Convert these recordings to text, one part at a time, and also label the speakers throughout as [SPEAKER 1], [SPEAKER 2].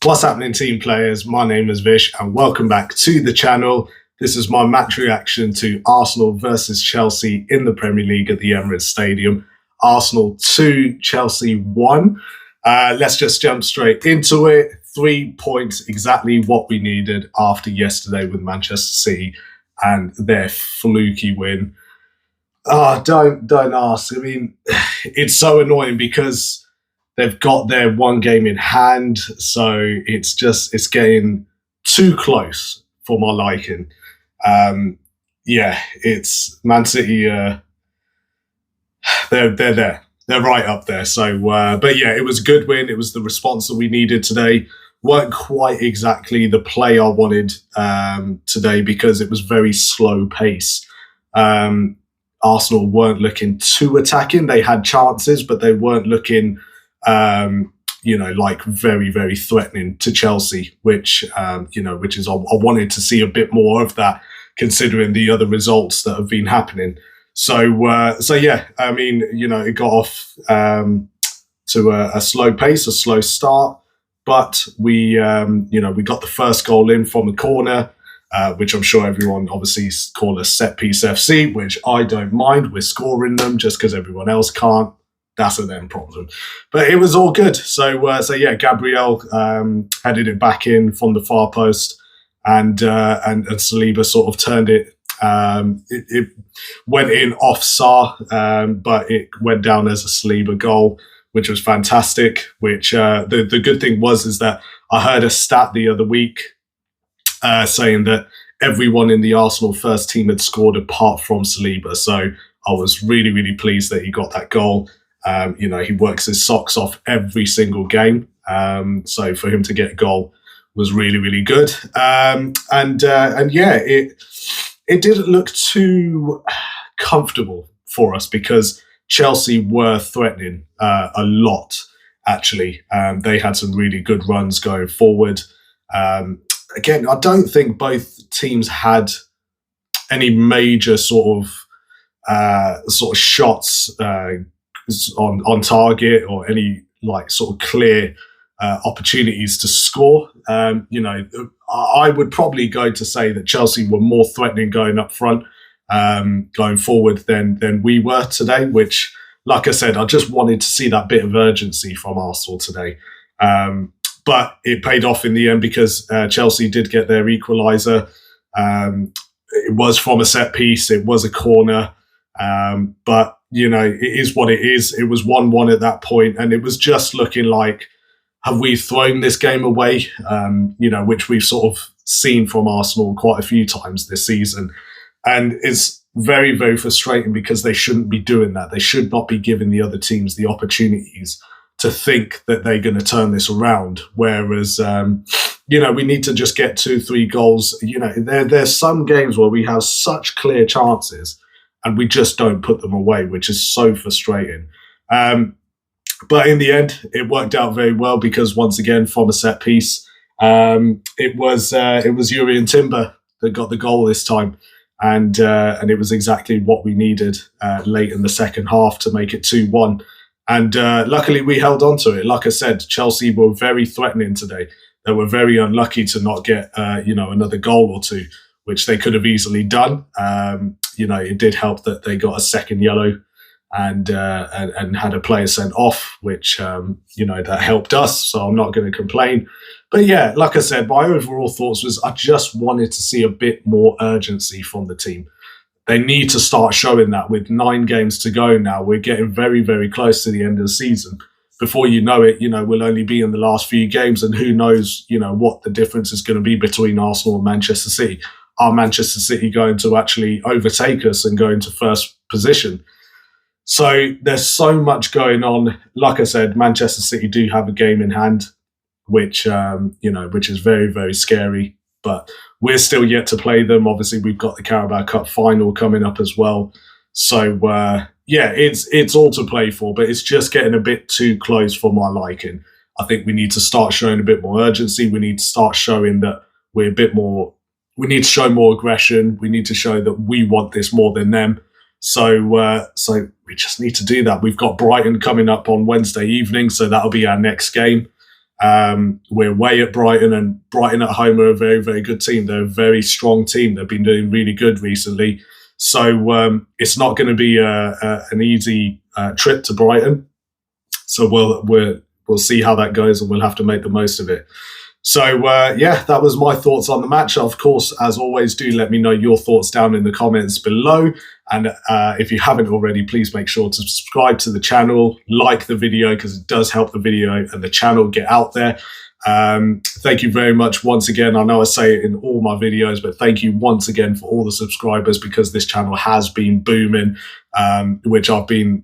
[SPEAKER 1] What's happening, team players? My name is Vish, and welcome back to the channel. This is my match reaction to Arsenal versus Chelsea in the Premier League at the Emirates Stadium. Arsenal 2, Chelsea 1. Let's just jump straight into it. 3 points, exactly what we needed after yesterday with Manchester City and their fluky win. Don't ask. I mean, it's so annoying because they've got their one game in hand, so it's getting too close for my liking. It's Man City. They're there. They're right up there. So, but yeah, it was a good win. It was the response that we needed today. Weren't quite exactly the play I wanted today because it was very slow pace. Arsenal weren't looking too attacking. They had chances, but they weren't looking, like very, very threatening to Chelsea, which is I wanted to see a bit more of that, considering the other results that have been happening. So yeah, I mean, it got off to a slow pace, a slow start, but we got the first goal in from the corner. Which I'm sure everyone obviously call a set piece FC, which I don't mind. We're scoring them just because everyone else can't. That's a them problem. But it was all good. So yeah, Gabriel headed it back in from the far post, and Saliba sort of turned it. It went in off Sarr, but it went down as a Saliba goal, which was fantastic. Which the good thing is that I heard a stat the other week saying that everyone in the Arsenal first team had scored apart from Saliba. So I was really, really pleased that he got that goal. He works his socks off every single game. So for him to get a goal was really, really good. It didn't look too comfortable for us because Chelsea were threatening a lot, actually. They had some really good runs going forward. Again, I don't think both teams had any major sort of shots on target or any sort of clear opportunities to score. I would probably go to say that Chelsea were more threatening going up front, going forward than we were today. Which, like I said, I just wanted to see that bit of urgency from Arsenal today. But it paid off in the end because Chelsea did get their equaliser. It was from a set piece. It was a corner. But, it is what it is. It was 1-1 at that point, and it was just looking like, have we thrown this game away? Which we've sort of seen from Arsenal quite a few times this season. And it's very, very frustrating because they shouldn't be doing that. They should not be giving the other teams the opportunities to think that they're going to turn this around. Whereas, we need to just get 2-3 goals. There's some games where we have such clear chances and we just don't put them away, which is so frustrating. But in the end, it worked out very well because once again, from a set piece, it was Yuri Timber that got the goal this time. And it was exactly what we needed late in the second half to make it 2-1. And luckily, we held on to it. Like I said, Chelsea were very threatening today. They were very unlucky to not get, another goal or two, which they could have easily done. It did help that they got a second yellow and had a player sent off, which, that helped us. So I'm not going to complain. But yeah, like I said, my overall thoughts was I just wanted to see a bit more urgency from the team. They need to start showing that. With 9 games to go now, we're getting very, very close to the end of the season. Before you know it, we'll only be in the last few games, and who knows, what the difference is going to be between Arsenal and Manchester City. Are Manchester City going to actually overtake us and go into first position? So there's so much going on. Like I said, Manchester City do have a game in hand, which is very, very scary. But we're still yet to play them. Obviously, we've got the Carabao Cup final coming up as well. So, it's all to play for, but it's just getting a bit too close for my liking. I think we need to start showing a bit more urgency. We need to start showing that we're a bit more... We need to show more aggression. We need to show that we want this more than them. So we just need to do that. We've got Brighton coming up on Wednesday evening, so that'll be our next game. We're away at Brighton, and Brighton at home are a very, very good team. They're a very strong team. They've been doing really good recently. So it's not going to be an easy trip to Brighton. So we'll see how that goes, and we'll have to make the most of it. So, that was my thoughts on the match. Of course, as always, do let me know your thoughts down in the comments below. And if you haven't already, please make sure to subscribe to the channel, like the video, because it does help the video and the channel get out there. Thank you very much once again. I know I say it in all my videos, but thank you once again for all the subscribers, because this channel has been booming, which I've been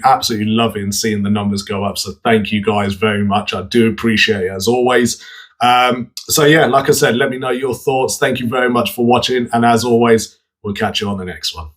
[SPEAKER 1] absolutely loving seeing the numbers go up. So thank you guys very much. I do appreciate it as always. Like I said, let me know your thoughts. Thank you very much for watching. And as always, we'll catch you on the next one.